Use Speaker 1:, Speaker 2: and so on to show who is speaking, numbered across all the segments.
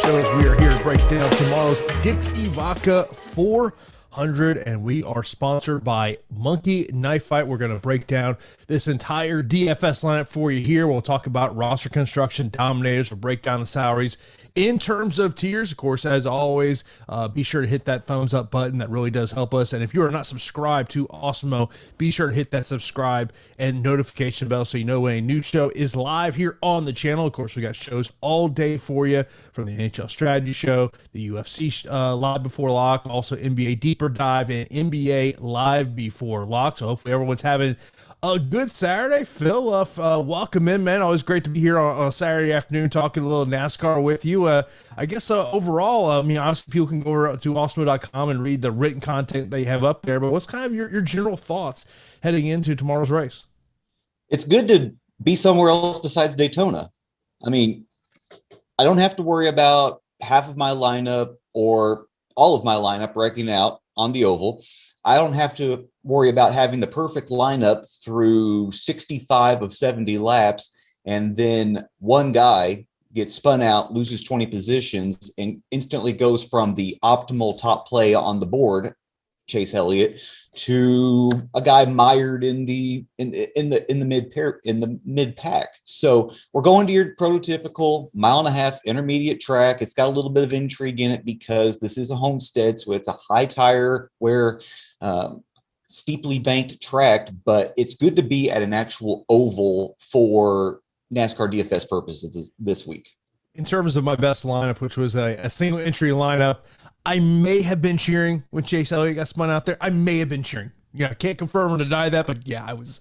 Speaker 1: show as we are here to break down tomorrow's Dixie Vodka 400, and we are sponsored by Monkey Knife Fight. We're going to break down this entire DFS lineup for you here. We'll talk about roster construction, dominators. We'll break down the salaries. In terms of tiers, of course, as always, be sure to hit that thumbs up button. That really does help us. And if you are not subscribed to Awesemo, be sure to hit that subscribe and notification bell so you know when a new show is live here on the channel. Of course, we got shows all day for you, from the NHL Strategy Show, the UFC Live Before Lock, also NBA Deeper Dive, and NBA Live Before Lock. So hopefully everyone's having a good Saturday. Phil, welcome in, man. Always great to be here on a Saturday afternoon talking a little NASCAR with you. I guess overall, obviously people can go over to awesemo.com and read the written content they have up there, but what's kind of your general thoughts heading into tomorrow's race?
Speaker 2: It's good to be somewhere else besides Daytona. I mean, I don't have to worry about half of my lineup or all of my lineup breaking out on the oval. I don't have to worry about having the perfect lineup through 65 of 70 laps, and then one guy gets spun out, loses 20 positions, and instantly goes from the optimal top play on the board, Chase Elliott, to a guy mired in the mid pack. So we're going to your prototypical 1.5-mile intermediate track. It's got a little bit of intrigue in it because this is a homestead, so it's a high tire where steeply banked track, but it's good to be at an actual oval for NASCAR DFS purposes this week.
Speaker 1: In terms of my best lineup, which was a single entry lineup, I may have been cheering when Chase Elliott got spun out there. I may have been cheering. Yeah, I can't confirm or deny that, but yeah, I was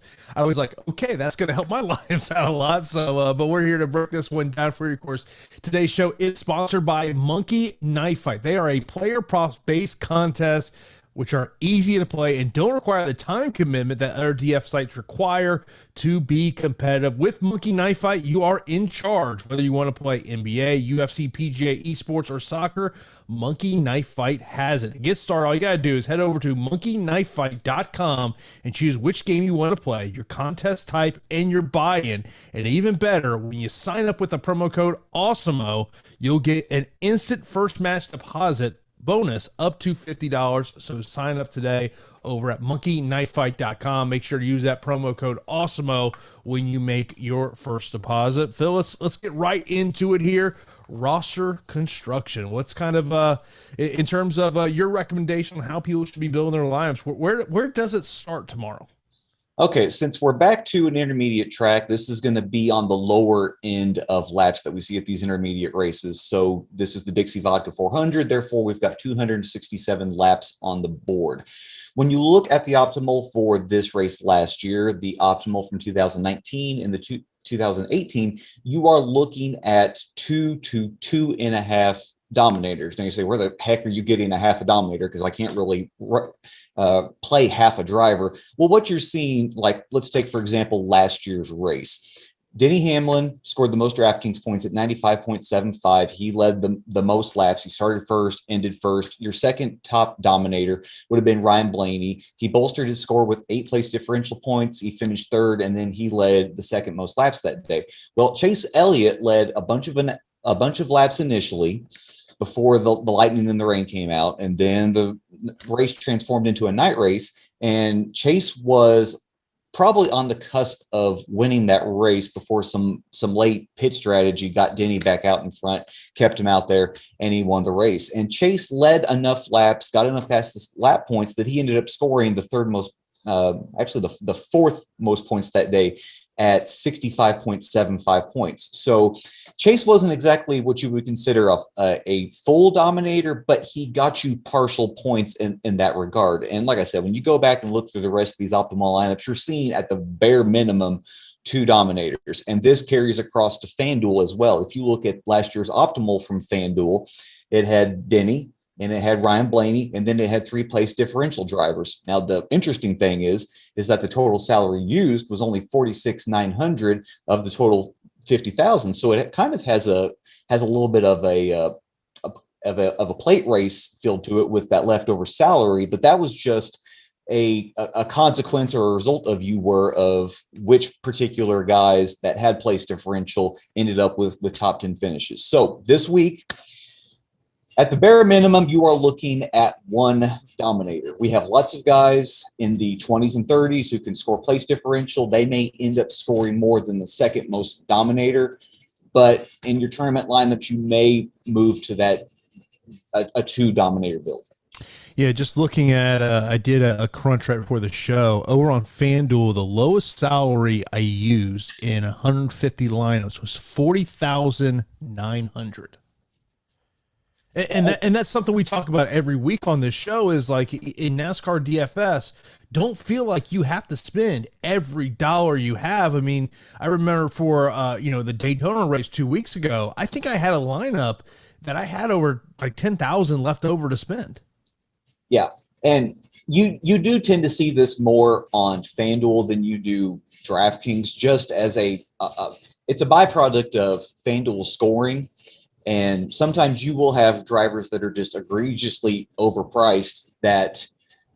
Speaker 1: like, okay, that's going to help my lineups out a lot. So, but we're here to break this one down for you. Of course, today's show is sponsored by Monkey Knife Fight. They are a player props based contest, which are easy to play and don't require the time commitment that other DF sites require to be competitive. With Monkey Knife Fight, you are in charge. Whether you want to play NBA, UFC, PGA, esports, or soccer, Monkey Knife Fight has it. To get started, all you got to do is head over to monkeyknifefight.com and choose which game you want to play, your contest type, and your buy-in. And even better, when you sign up with the promo code Awesemo, you'll get an instant first match deposit bonus up to $50. So sign up today over at monkeyknifefight.com. Make sure to use that promo code Awesemo when you make your first deposit. Phil, let's get right into it here. Roster construction. What's kind of in terms of your recommendation on how people should be building their lineups? Where does it start tomorrow?
Speaker 2: Okay, since we're back to an intermediate track, this is going to be on the lower end of laps that we see at these intermediate races. So this is the Dixie Vodka 400. Therefore, we've got 267 laps on the board. When you look at the optimal for this race last year, the optimal from 2019 and the 2018, you are looking at 2 to 2.5 dominators. Now you say, where the heck are you getting a half a dominator? Because I can't really play half a driver. Well, what you're seeing, like, let's take, for example, last year's race. Denny Hamilton scored the most DraftKings points at 95.75. He led the most laps. He started first, ended first. Your second top dominator would have been Ryan Blaney. He bolstered his score with 8 place differential points. He finished third, and then he led the second most laps that day. Well, Chase Elliott led a bunch of laps initially, before the lightning and the rain came out, and then the race transformed into a night race, and Chase was probably on the cusp of winning that race before some late pit strategy got Denny back out in front, kept him out there, and he won the race. And Chase led enough laps, got enough fastest lap points that he ended up scoring the third most, actually the fourth most points that day at 65.75 points. So Chase wasn't exactly what you would consider a full dominator, but he got you partial points in that regard. And like I said, when you go back and look through the rest of these optimal lineups, you're seeing at the bare minimum 2 dominators. And this carries across to FanDuel as well. If you look at last year's optimal from FanDuel, it had Denny, and it had Ryan Blaney, and then it had 3 place differential drivers. Now, the interesting thing is that the total salary used was only $46,900 of the total $50,000. So it kind of has a little bit of a plate race feel to it with that leftover salary, but that was just a consequence or a result of which particular guys that had place differential ended up with top 10 finishes. So this week, At the bare minimum, you are looking at one dominator. We have lots of guys in the 20s and 30s who can score place differential. They may end up scoring more than the second most dominator, but in your tournament lineups, you may move to that a two dominator build.
Speaker 1: Yeah, just looking at, I did a crunch right before the show. Over on FanDuel, the lowest salary I used in 150 lineups was $40,900. And that's something we talk about every week on this show is like in NASCAR DFS, don't feel like you have to spend every dollar you have. I mean, I remember for, the Daytona race 2 weeks ago, I think I had a lineup that I had over like 10,000 left over to spend.
Speaker 2: Yeah. And you do tend to see this more on FanDuel than you do DraftKings, just as it's a byproduct of FanDuel scoring. And sometimes you will have drivers that are just egregiously overpriced that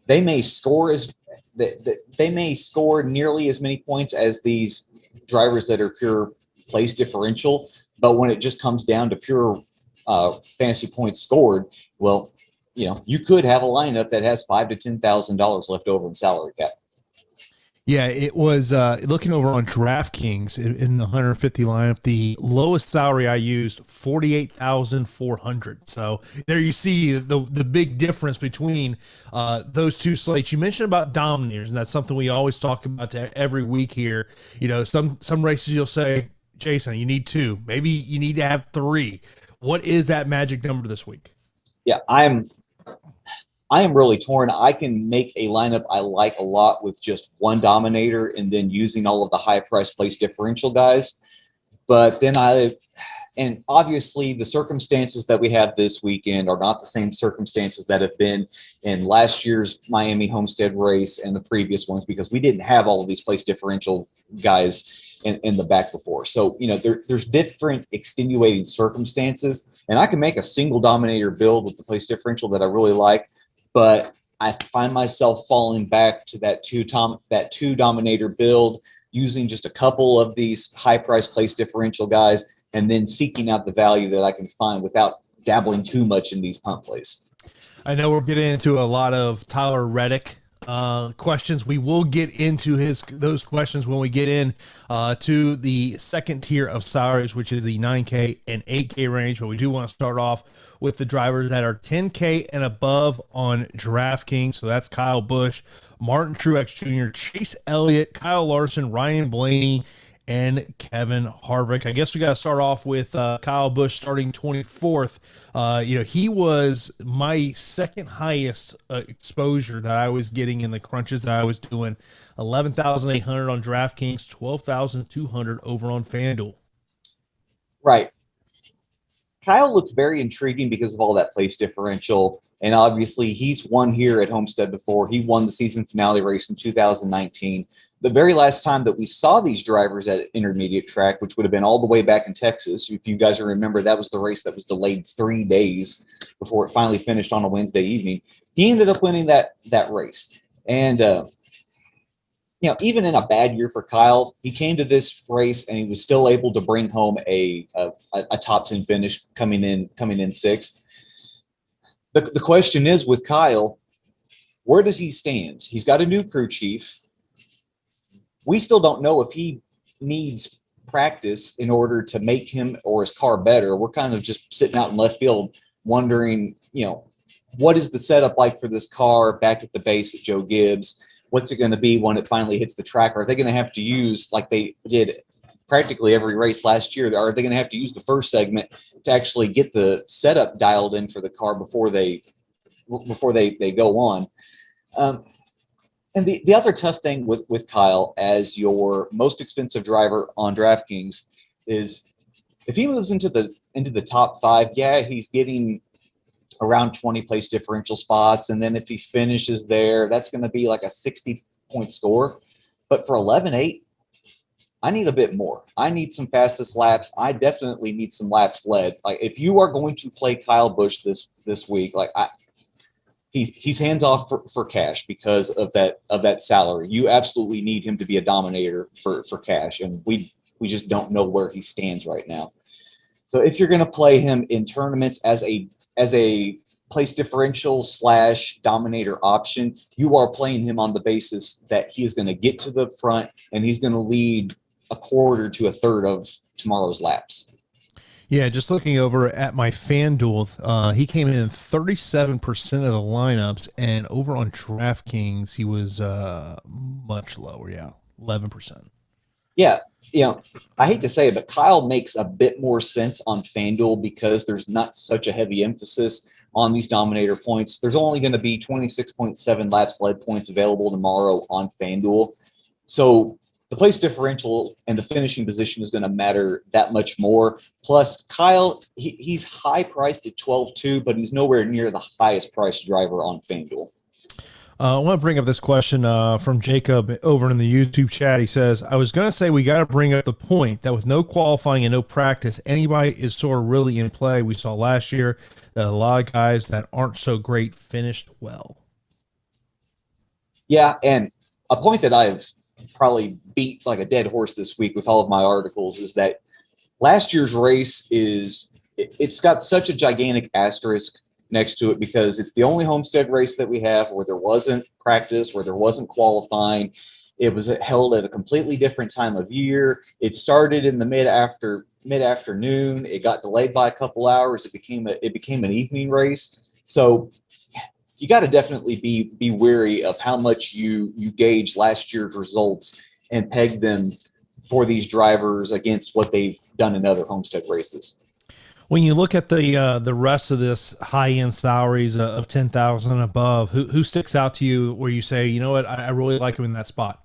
Speaker 2: they may score nearly as many points as these drivers that are pure place differential. But when it just comes down to pure fantasy points scored, well, you could have a lineup that has $5,000 to $10,000 left over in salary cap.
Speaker 1: Yeah, it was looking over on DraftKings in the 150 lineup. The lowest salary I used, $48,400. So there you see the big difference between those two slates. You mentioned about dominators, and that's something we always talk about every week here. Some races you'll say, Jason, you need two. Maybe you need to have three. What is that magic number this week?
Speaker 2: Yeah, I am really torn. I can make a lineup I like a lot with just one dominator and then using all of the high price place differential guys. But then and obviously the circumstances that we have this weekend are not the same circumstances that have been in last year's Miami Homestead race and the previous ones, because we didn't have all of these place differential guys in the back before. So, there's different extenuating circumstances, and I can make a single dominator build with the place differential that I really like. But I find myself falling back to that two dominator build, using just a couple of these high price place differential guys, and then seeking out the value that I can find without dabbling too much in these punt plays.
Speaker 1: I know we're getting into a lot of Tyler Reddick questions. We will get into those questions when we get in to the second tier of salaries, which is the 9K and 8K range. But we do want to start off with the drivers that are 10K and above on DraftKings. So that's Kyle Busch, Martin Truex Jr., Chase Elliott, Kyle Larson, Ryan Blaney, and Kevin Harvick. I guess we got to start off with Kyle Busch starting 24th. He was my second highest exposure that I was getting in the crunches that I was doing. 11,800 on DraftKings, 12,200 over on FanDuel.
Speaker 2: Right. Kyle looks very intriguing because of all that place differential. And obviously he's won here at Homestead before. He won the season finale race in 2019. The very last time that we saw these drivers at intermediate track, which would have been all the way back in Texas, if you guys remember, that was the race that was delayed 3 days before it finally finished on a Wednesday evening. He ended up winning that race. And, even in a bad year for Kyle, he came to this race and he was still able to bring home a top 10 finish, coming in sixth. The question is with Kyle, where does he stand? He's got a new crew chief. We still don't know if he needs practice in order to make him or his car better. We're kind of just sitting out in left field wondering, what is the setup like for this car back at the base at Joe Gibbs? What's it going to be when it finally hits the track? Are they going to have to use, like they did practically every race last year, are they going to have to use the first segment to actually get the setup dialed in for the car before they go on? And the other tough thing with Kyle as your most expensive driver on DraftKings is if he moves into the top 5, yeah, he's getting around 20 place differential spots. And then if he finishes there, that's going to be like a 60-point score. But for 11-8, I need a bit more. I need some fastest laps. I definitely need some laps led. Like if you are going to play Kyle Busch this week, like he's hands off for cash because of that salary. You absolutely need him to be a dominator for cash, and we just don't know where he stands right now. So if you're going to play him in tournaments as a place differential / dominator option, you are playing him on the basis that he is going to get to the front and he's going to lead a quarter to a third of tomorrow's laps.
Speaker 1: Yeah, just looking over at my FanDuel, he came in 37% of the lineups, and over on DraftKings, he was much lower. Yeah, 11%.
Speaker 2: Yeah, I hate to say it, but Kyle makes a bit more sense on FanDuel because there's not such a heavy emphasis on these dominator points. There's only going to be 26.7 laps led points available tomorrow on FanDuel. So the place differential and the finishing position is going to matter that much more. Plus, Kyle, he's high priced at 12.2, but he's nowhere near the highest priced driver on FanDuel.
Speaker 1: I want to bring up this question from Jacob over in the YouTube chat. He says, I was going to say we got to bring up the point that with no qualifying and no practice, anybody is sort of really in play. We saw last year that a lot of guys that aren't so great finished well.
Speaker 2: Yeah, and a point that I've probably beat like a dead horse this week with all of my articles is that last year's race it's got such a gigantic asterisk next to it because it's the only Homestead race that we have where there wasn't practice, where there wasn't qualifying. It was held at a completely different time of year. It started in the mid-afternoon. It got delayed by a couple hours. It became an evening race. So you got to definitely be wary of how much you gauge last year's results and peg them for these drivers against what they've done in other Homestead races.
Speaker 1: When you look at the rest of this high-end salaries of 10,000 and above, who sticks out to you where you say, you know what, I really like him in that spot?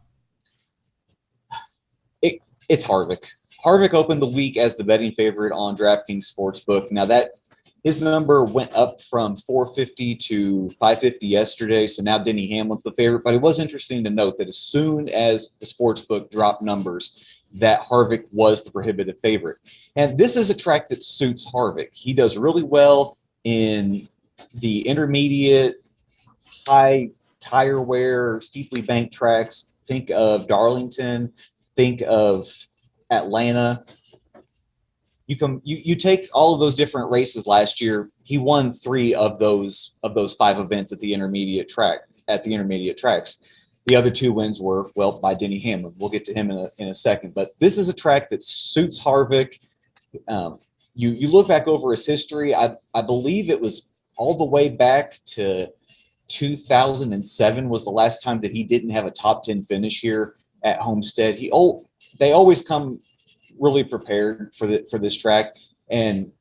Speaker 2: It's Harvick. Harvick opened the week as the betting favorite on DraftKings Sportsbook. Now that his number went up from 450 to 550 yesterday, so now Denny Hamilton's the favorite. But it was interesting to note that as soon as the Sportsbook dropped numbers, that Harvick was the prohibitive favorite. And this is a track that suits Harvick. He does really well in the intermediate, high tire wear, steeply banked tracks. Think of Darlington. Think of Atlanta. You take all of those different races last year. He won 3 of those 5 events at the intermediate tracks. The other 2 wins were, well, by Denny Hamilton. We'll get to him in a second. But this is a track that suits Harvick. You look back over his history, I believe it was all the way back to 2007 was the last time that he didn't have a top 10 finish here at Homestead. They always come really prepared for this track. And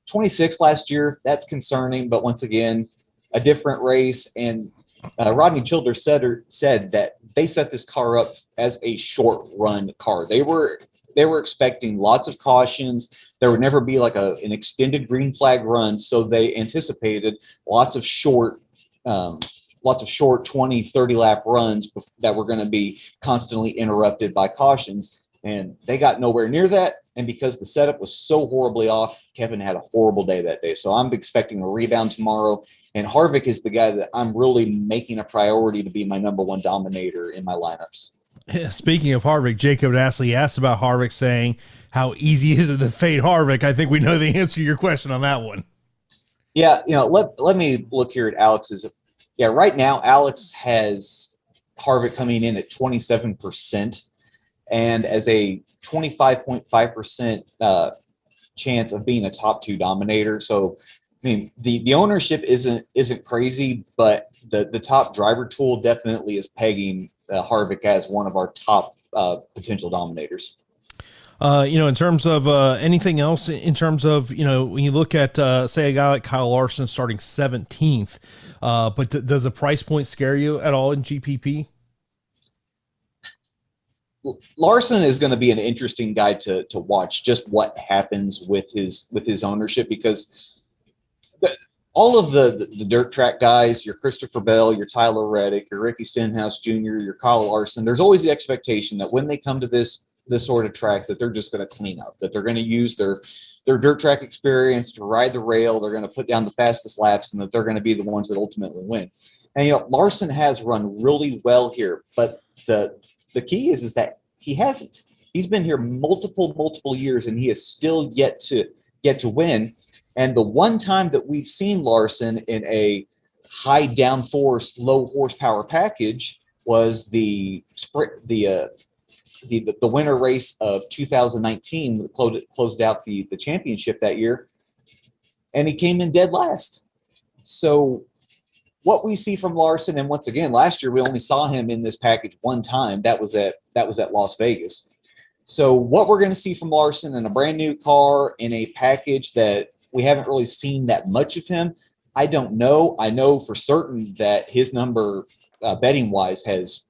Speaker 2: 26 last year, that's concerning. But once again, a different race. And Rodney Childers said that they set this car up as a short run car. They were expecting lots of cautions. There would never be like an extended green flag run. So they anticipated lots of short 20, 30 lap runs that were going to be constantly interrupted by cautions. And they got nowhere near that. And because the setup was so horribly off, Kevin had a horrible day that day. So I'm expecting a rebound tomorrow. And Harvick is the guy that I'm really making a priority to be my number 1 dominator in my lineups.
Speaker 1: Speaking of Harvick, Jacob Astley asked about Harvick, saying, how easy is it to fade Harvick? I think we know the answer to your question on that one.
Speaker 2: Yeah, let me look here at Alex's. Yeah, right now, Alex has Harvick coming in at 27%. And as a 25.5% chance of being a top 2 dominator. So, I mean, the ownership isn't crazy, but the top driver tool definitely is pegging Harvick as one of our top potential dominators.
Speaker 1: In terms of anything else, in terms of, when you look at, say, a guy like Kyle Larson starting 17th, but does the price point scare you at all in GPP?
Speaker 2: Larson is going to be an interesting guy to watch, just what happens with his ownership, because all of the dirt track guys, your Christopher Bell, your Tyler Reddick, your Ricky Stenhouse Jr., your Kyle Larson, there's always the expectation that when they come to this sort of track that they're just going to clean up, that they're going to use their dirt track experience to ride the rail, they're going to put down the fastest laps, and that they're going to be the ones that ultimately win. And Larson has run really well here, but the key is that he hasn't. He's been here multiple years, and he has still yet to win. And the one time that we've seen Larson in a high downforce, low horsepower package was the winter race of 2019, closed out the championship that year, and he came in dead last. So what we see from Larson, and once again, last year we only saw him in this package one time. That was at Las Vegas. So what we're going to see from Larson in a brand new car in a package that we haven't really seen that much of him, I don't know. I know for certain that his number betting wise has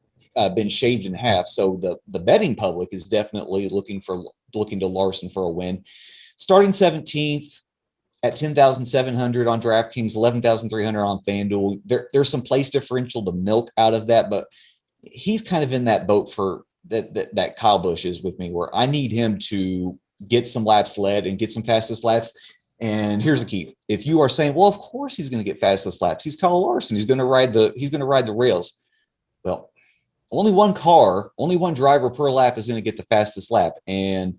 Speaker 2: been shaved in half. So the betting public is definitely looking to Larson for a win. Starting 17th at 10,700 on DraftKings, 11,300 on FanDuel. There's some place differential to milk out of that, but he's kind of in that boat for that Kyle Busch is with me, where I need him to get some laps led and get some fastest laps. And here's the key: if you are saying, well, of course he's going to get fastest laps, he's Kyle Larson, he's going to ride the rails. Well, only one driver per lap is going to get the fastest lap, and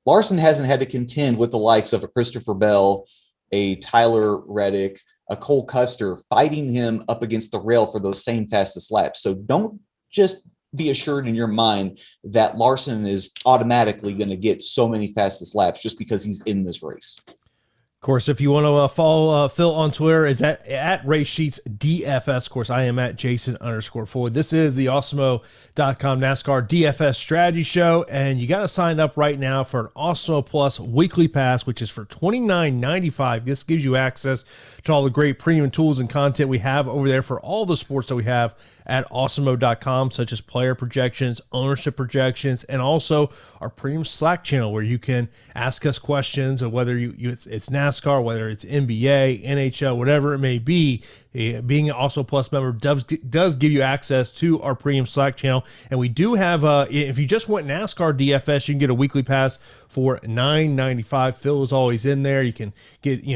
Speaker 2: Larson hasn't had to contend with the likes of a Christopher Bell, a Tyler Reddick, a Cole Custer fighting him up against the rail for those same fastest laps. So don't just be assured in your mind that Larson is automatically going to get so many fastest laps just because he's in this race.
Speaker 1: Of course, if you want to follow Phil on Twitter, is at Race Sheets DFS. Of course, I am at Jason_Floyd. This is the Awesemo.com NASCAR DFS strategy show, and you got to sign up right now for an Awesemo Plus weekly pass, which is for $29.95. This gives you access to all the great premium tools and content we have over there for all the sports that we have at Awesemo.com, such as player projections, ownership projections, and also our premium Slack channel where you can ask us questions of whether it's NASCAR, whether it's NBA, NHL, whatever it may be. Being an Also Plus member does give you access to our premium Slack channel. And we do have, if you just want NASCAR DFS, you can get a weekly pass for $9.95. Phil is always in there. You can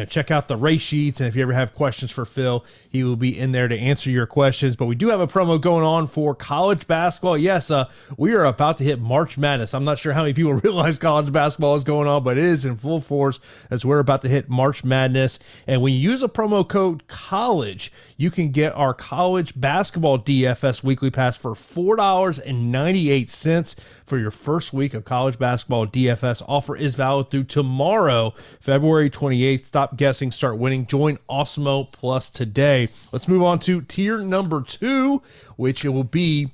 Speaker 1: check out the race sheets. And if you ever have questions for Phil, he will be in there to answer your questions. But we do have a promo going on for college basketball. Yes, we are about to hit March Madness. I'm not sure how many people realize college basketball is going on, but it is in full force as we're about to hit March Madness. And when you use a promo code COLLEGE, you can get our college basketball DFS weekly pass for $4.98 for your first week of college basketball DFS. Offer is valid through tomorrow, February 28th. Stop guessing, start winning. Join Awesemo Plus today. Let's move on to tier number 2, which it will be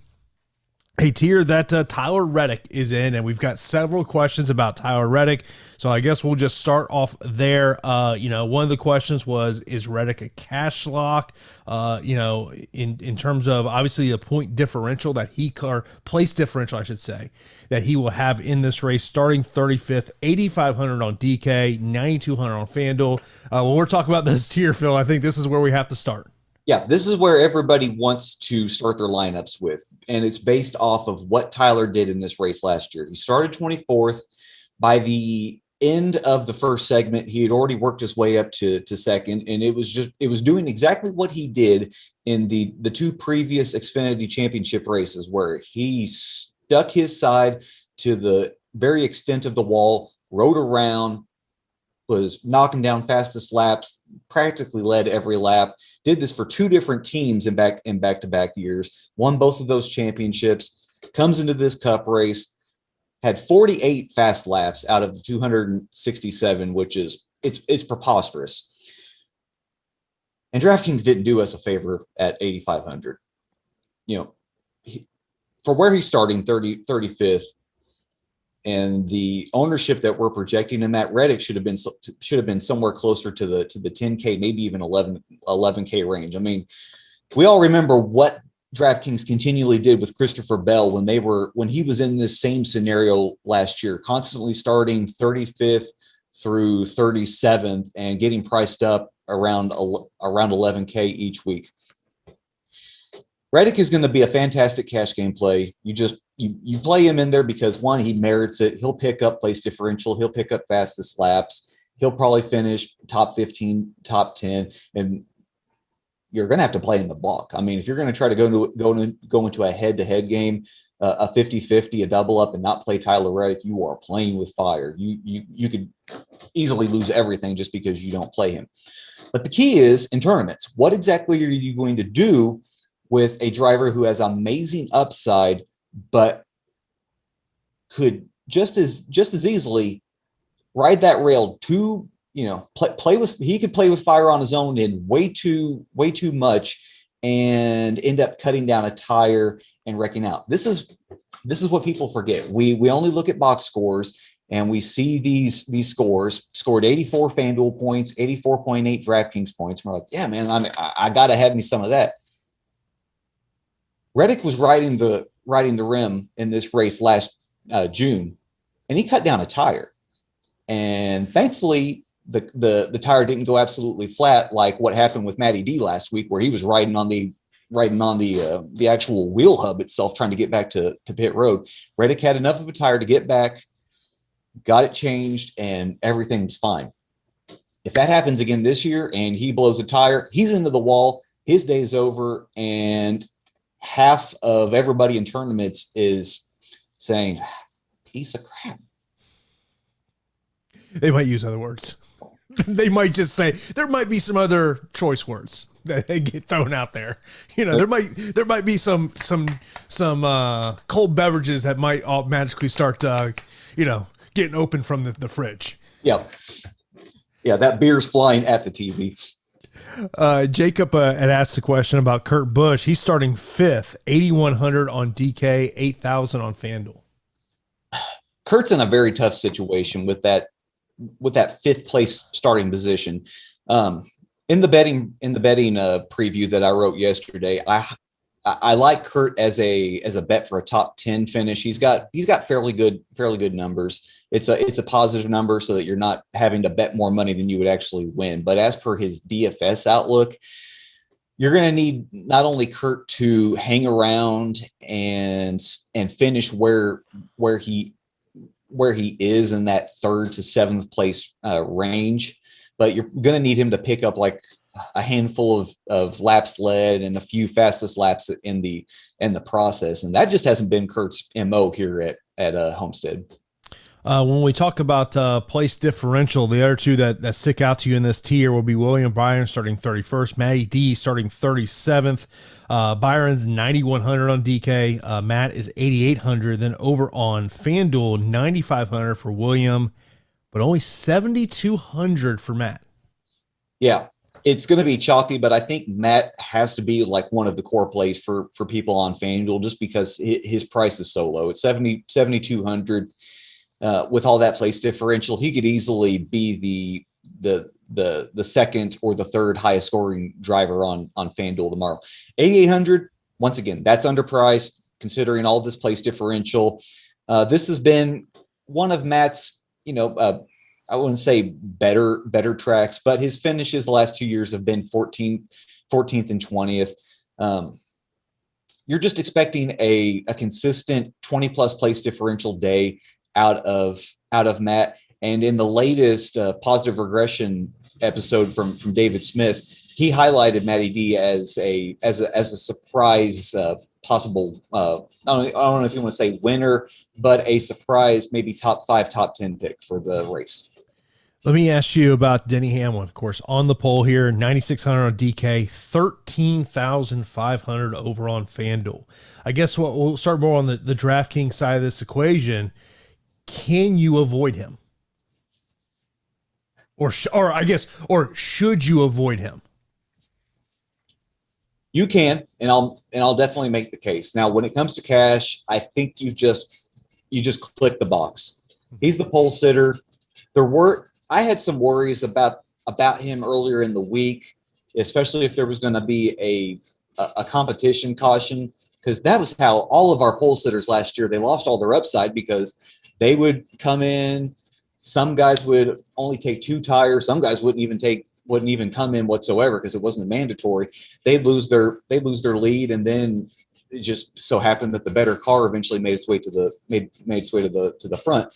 Speaker 1: a tier that Tyler Reddick is in, and we've got several questions about Tyler Reddick. So I guess we'll just start off there. One of the questions was, is Reddick a cash lock? In terms of obviously the point differential or place differential, I should say, that he will have in this race, starting 35th, 8,500 on DK, 9,200 on FanDuel. When we're talking about this tier, Phil, I think this is where we have to start.
Speaker 2: Yeah, this is where everybody wants to start their lineups with, and it's based off of what Tyler did in this race last year. He started 24th. By the end of the first segment, he had already worked his way up to second, and it was doing exactly what he did in the two previous Xfinity Championship races, where he stuck his side to the very extent of the wall, rode around, was knocking down fastest laps, practically led every lap, did this for two different teams in back-to-back years, won both of those championships, comes into this cup race, had 48 fast laps out of the 267, which is it's preposterous. And DraftKings didn't do us a favor at 8,500. For where he's starting 35th, and the ownership that we're projecting him at, Reddick should have been somewhere closer to the 10K, maybe even 11K range. I mean, we all remember what DraftKings continually did with Christopher Bell when he was in this same scenario last year, constantly starting 35th through 37th and getting priced up around 11K each week. Reddick is going to be a fantastic cash game play. You play him in there because, one, he merits it. He'll pick up place differential. He'll pick up fastest laps. He'll probably finish top 15, top 10, and you're going to have to play in the block. I mean, if you're going to try to go into a head-to-head game, a 50-50, a double up, and not play Tyler Reddick, you are playing with fire. You could easily lose everything just because you don't play him. But the key is in tournaments, what exactly are you going to do with a driver who has amazing upside, but could just as easily ride that rail too, play with, he could play with fire on his own in way too much and end up cutting down a tire and wrecking out. This is what people forget. We only look at box scores and we see these scores. Scored 84 FanDuel points, 84.8 DraftKings points. And we're like, yeah, man, I gotta have me some of that. Reddick was riding the rim in this race last June, and he cut down a tire. And thankfully, the tire didn't go absolutely flat like what happened with Matty D last week, where he was riding on the actual wheel hub itself, trying to get back to pit road. Reddick had enough of a tire to get back, got it changed, and everything's fine. If that happens again this year and he blows a tire, he's into the wall, his day's over, and half of everybody in tournaments is saying, piece of crap.
Speaker 1: They might use other words. They might just say, there might be some other choice words that they get thrown out there. There might be some cold beverages that might automatically start getting open from the fridge.
Speaker 2: Yeah, that beer's flying at the TV.
Speaker 1: Jacob had asked a question about Kurt Busch. He's starting 5th, 8,100 on DK, 8,000 on FanDuel.
Speaker 2: Kurt's in a very tough situation with that 5th place starting position. In the betting preview that I wrote yesterday, I like Kurt as a bet for a top 10 finish. He's got fairly good numbers. It's a positive number so that you're not having to bet more money than you would actually win. But as per his DFS outlook, you're going to need not only Kurt to hang around and finish where he is in that 3rd to 7th place range, but you're going to need him to pick up like a handful of laps led and a few fastest laps in the process. And that just hasn't been Kurt's MO here at Homestead.
Speaker 1: When we talk about place differential, the other two that stick out to you in this tier will be William Byron starting 31st, Matty D starting 37th. Byron's 9,100 on DK. Matt is 8,800. Then over on FanDuel, 9,500 for William, but only 7,200 for Matt. Yeah,
Speaker 2: it's going to be chalky, but I think Matt has to be like one of the core plays for people on FanDuel just because his price is so low. It's 7,200. With all that place differential, he could easily be the second or the third highest scoring driver on FanDuel tomorrow. 8,800, once again, that's underpriced considering all this place differential. This has been one of Matt's, I wouldn't say better tracks, but his finishes the last 2 years have been 14th and 20th. You're just expecting a consistent 20+ place differential day out of Matt. And in the latest positive regression episode from David Smith, he highlighted Matty D as a surprise possible. I don't know if you want to say winner, but a surprise, maybe top 5, top 10 pick for the race.
Speaker 1: Let me ask you about Denny Hamilton, of course, on the poll here, 9,600 on DK, 13,500 over on FanDuel. I guess we'll start more on the DraftKings side of this equation. Can you avoid him? Or should you avoid him?
Speaker 2: You can, and I'll definitely make the case. Now, when it comes to cash, I think you just click the box. He's the pole sitter. I had some worries about him earlier in the week, especially if there was going to be a competition caution, because that was how all of our pole sitters last year, they lost all their upside because they would come in. Some guys would only take 2 tires. Some guys wouldn't even come in whatsoever because it wasn't mandatory. They'd lose their lead, and then it just so happened that the better car eventually made its way to the front.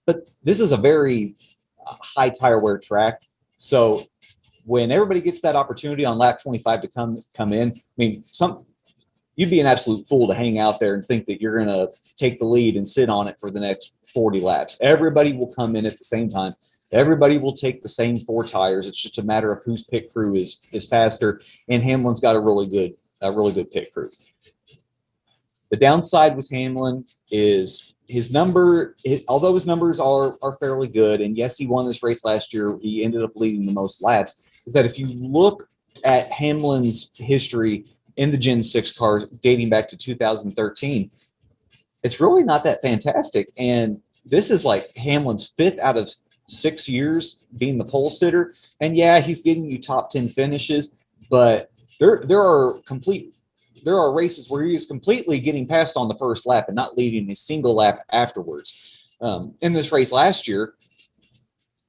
Speaker 2: But this is a very high tire wear track, so when everybody gets that opportunity on lap 25 to come in, I mean, you'd be an absolute fool to hang out there and think that you're going to take the lead and sit on it for the next 40 laps. Everybody will come in at the same time. Everybody will take the same 4 tires. It's just a matter of whose pit crew is faster. And Hamlin's got a really good pit crew. The downside with Hamlin is his number. Although his numbers are fairly good, and yes, he won this race last year. He ended up leading the most laps. Is that if you look at Hamlin's history in the Gen 6 cars dating back to 2013, it's really not that fantastic. And this is like Hamlin's 5th out of 6 years being the pole sitter. And yeah, he's getting you top 10 finishes, but there are races where he is completely getting passed on the first lap and not leading a single lap afterwards. In this race last year,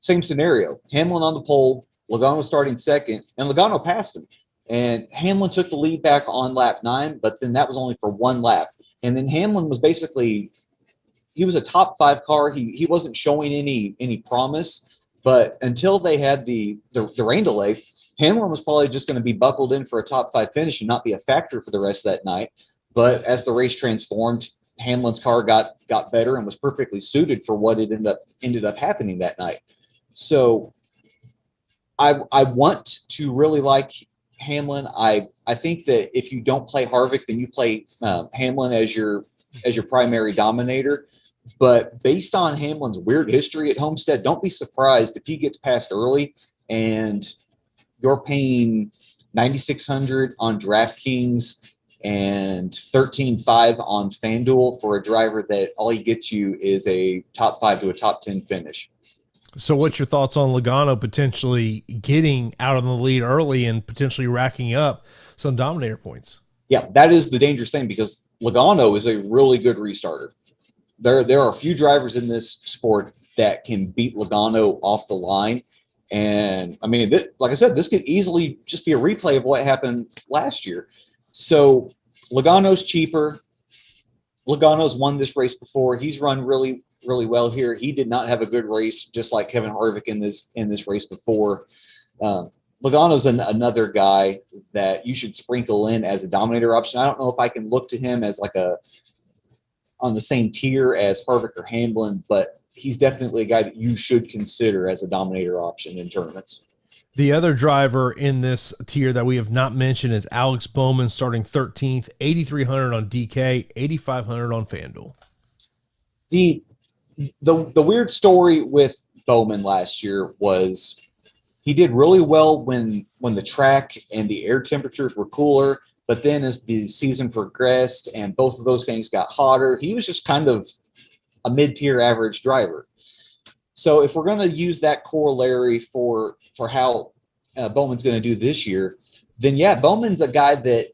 Speaker 2: same scenario. Hamlin on the pole, Logano starting second, and Logano passed him. And Hamlin took the lead back on lap 9, but then that was only for 1 lap. And then Hamlin was basically, he was a top 5 car. He wasn't showing any promise, but until they had the rain delay, Hamlin was probably just going to be buckled in for a top 5 finish and not be a factor for the rest of that night. But as the race transformed, Hamlin's car got better and was perfectly suited for what it ended up happening that night. So I want to really like Hamlin. I think that if you don't play Harvick, then you play Hamlin as your primary dominator. But based on Hamlin's weird history at Homestead, don't be surprised if he gets passed early and you're paying $9,600 on DraftKings and $13,500 on FanDuel for a driver that all he gets you is a top 5 to a top 10 finish.
Speaker 1: So what's your thoughts on Logano potentially getting out on the lead early and potentially racking up some dominator points?
Speaker 2: Yeah, that is the dangerous thing because Logano is a really good restarter. There are a few drivers in this sport that can beat Logano off the line. And, I mean, like I said, this could easily just be a replay of what happened last year. So Logano's cheaper. Logano's won this race before. He's run really, really well here. He did not have a good race, just like Kevin Harvick in this race before. Logano's another guy that you should sprinkle in as a dominator option. I don't know if I can look to him as like on the same tier as Harvick or Hamlin, but he's definitely a guy that you should consider as a dominator option in tournaments.
Speaker 1: The other driver in this tier that we have not mentioned is Alex Bowman, starting 13th, 8,300 on DK, 8,500 on FanDuel.
Speaker 2: The weird story with Bowman last year was he did really well when the track and the air temperatures were cooler, but then as the season progressed and both of those things got hotter, he was just kind of a mid-tier average driver. So if we're going to use that corollary for how Bowman's going to do this year, then yeah, Bowman's a guy that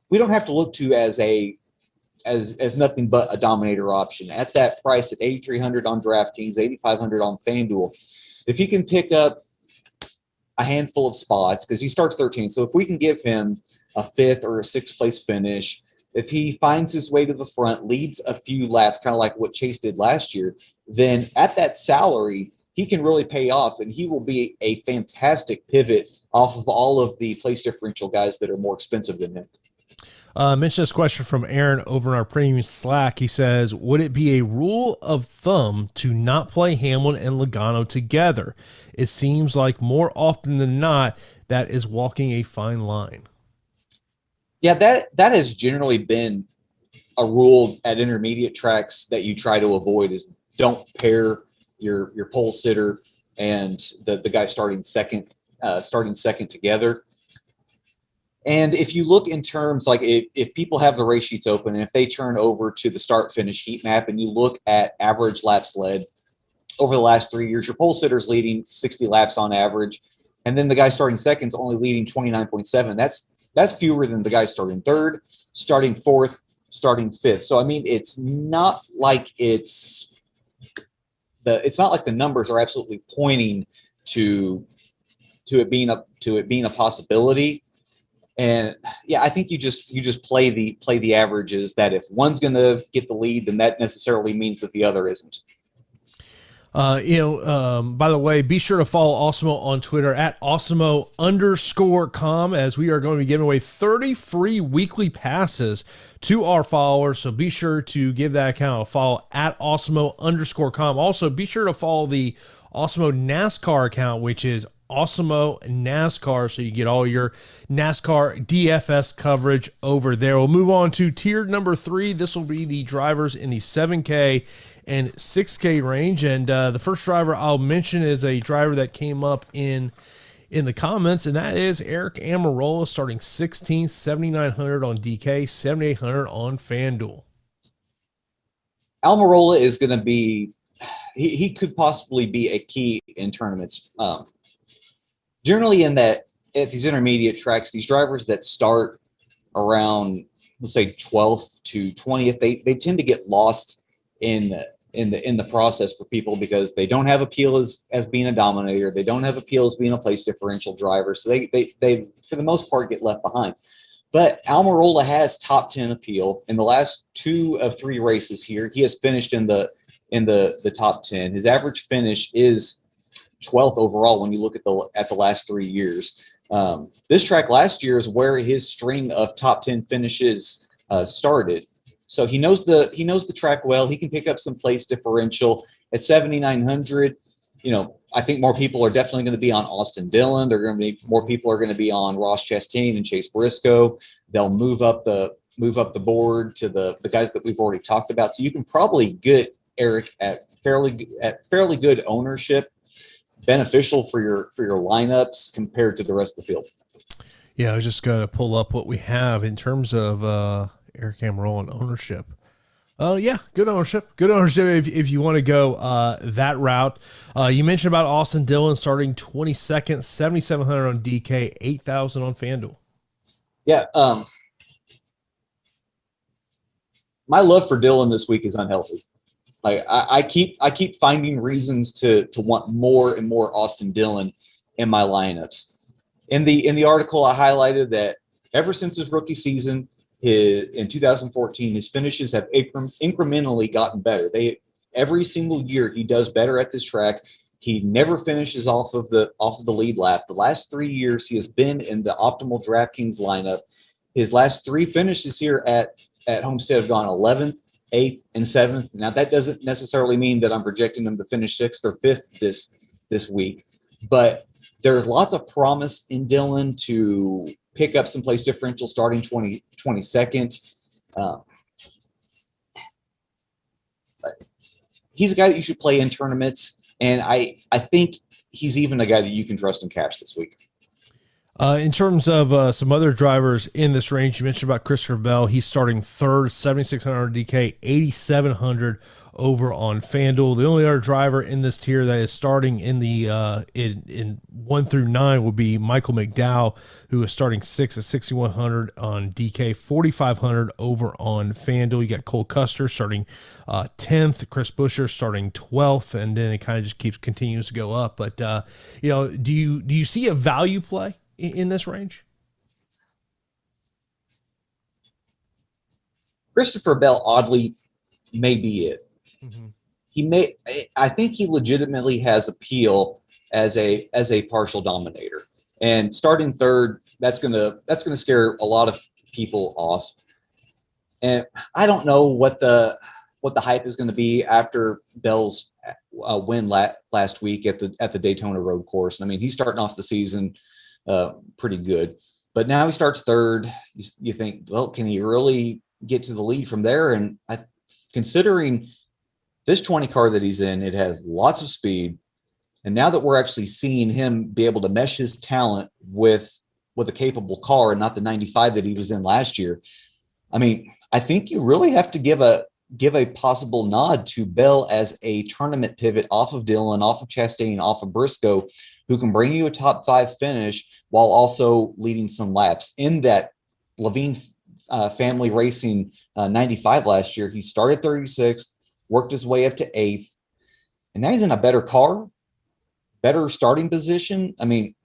Speaker 2: we don't have to look to as nothing but a dominator option. At that price at $8,300 on DraftKings, $8,500 on FanDuel, if he can pick up a handful of spots, because he starts 13th, so if we can give him a 5th or a 6th place finish, if he finds his way to the front, leads a few laps, kind of like what Chase did last year, then at that salary, he can really pay off, and he will be a fantastic pivot off of all of the place differential guys that are more expensive than him.
Speaker 1: Mention this question from Aaron over in our premium Slack. He says, would it be a rule of thumb to not play Hamlin and Logano together? It seems like more often than not, that is walking a fine line.
Speaker 2: Yeah, that has generally been a rule at intermediate tracks that you try to avoid is don't pair your pole sitter and the guy starting second together. And if you look in terms, like if people have the race sheets open and if they turn over to the start finish heat map and you look at average laps led over the last 3 years, your pole sitter's leading 60 laps on average. And then the guy starting second's only leading 29.7. That's fewer than the guy starting third, starting fourth, starting fifth. So, I mean, it's not like the numbers are absolutely pointing to it being a possibility. And yeah, I think you just play the averages that if one's going to get the lead, then that necessarily means that the other isn't.
Speaker 1: By the way, be sure to follow Awesemo on Twitter at Awesemo_com, as we are going to be giving away 30 free weekly passes to our followers. So be sure to give that account a follow at Awesemo_com. Also, be sure to follow the Awesemo NASCAR account, which is Awesemo NASCAR, so you get all your NASCAR DFS coverage over there. We'll move on to tier number 3. This will be the drivers in the 7K and 6K range, and the first driver I'll mention is a driver that came up in the comments, and that is Eric Almirola, starting 16th, 7,900 on DK, 7,800 on FanDuel.
Speaker 2: Almirola is going to be he could possibly be a key in tournaments. Generally, at these intermediate tracks, these drivers that start around, let's say, 12th to 20th, they tend to get lost in the process for people, because they don't have appeal as being a dominator. They don't have appeal as being a place differential driver. So they for the most part get left behind. But Almirola has top 10 appeal in the last 2 of 3 races here. He has finished in the top 10. His average finish is 12th overall when you look at the last 3 years. This track last year is where his string of top 10 finishes started. So he knows the track well. He can pick up some place differential at 7,900. I think more people are definitely going to be on Austin Dillon. More people are going to be on Ross Chastain and Chase Briscoe. They'll move up the board to the guys that we've already talked about. So you can probably get Eric at fairly good ownership, beneficial for your lineups compared to the rest of the field.
Speaker 1: Yeah, I was just going to pull up what we have in terms of Eric Almirola and ownership. Yeah, good ownership. Good ownership if you want to go that route. You mentioned about Austin Dillon starting 22nd, 7,700 on DK, 8,000 on FanDuel.
Speaker 2: Yeah, my love for Dillon this week is unhealthy. Like I keep finding reasons to want more and more Austin Dillon in my lineups. In the article, I highlighted that ever since his rookie season, in 2014, his finishes have incrementally gotten better. Every single year he does better at this track. He never finishes off of the lead lap. The last 3 years he has been in the optimal DraftKings lineup. His last 3 finishes here at Homestead have gone 11th, 8th, and 7th. Now that doesn't necessarily mean that I'm projecting him to finish 6th or 5th this week, but there's lots of promise in Dillon to pick up some place differential starting 22nd. He's a guy that you should play in tournaments, and I think he's even a guy that you can trust in cash this week.
Speaker 1: In terms of some other drivers in this range, you mentioned about Christopher Bell. He's starting 3rd, 7,600 DK, 8,700 over on FanDuel. The only other driver in this tier that is starting in the in 1 through 9 would be Michael Mcdowell, who is starting 6th at 6,100 on DK, 4,500 over on FanDuel. You got Cole Custer starting 10th, Chris Buescher starting 12th, and then it kind of just continues to go up. But do you see a value play in this range?
Speaker 2: Christopher Bell oddly may be it.
Speaker 1: Mm-hmm.
Speaker 2: I think he legitimately has appeal as a partial dominator, and starting 3rd, that's gonna scare a lot of people off. And I don't know what the hype is going to be after Bell's win last week at the Daytona Road Course. I mean, he's starting off the season pretty good, but now he starts 3rd. You think, well, can he really get to the lead from there? And considering this 20 car that he's in, it has lots of speed. And now that we're actually seeing him be able to mesh his talent with a capable car and not the 95 that he was in last year, I mean, I think you really have to give a possible nod to Bell as a tournament pivot off of Dillon, off of Chastain, off of Briscoe, who can bring you a top 5 finish while also leading some laps. In that Levine family racing 95 last year, he started 36th, worked his way up to 8th, and now he's in a better car, better starting position. I mean,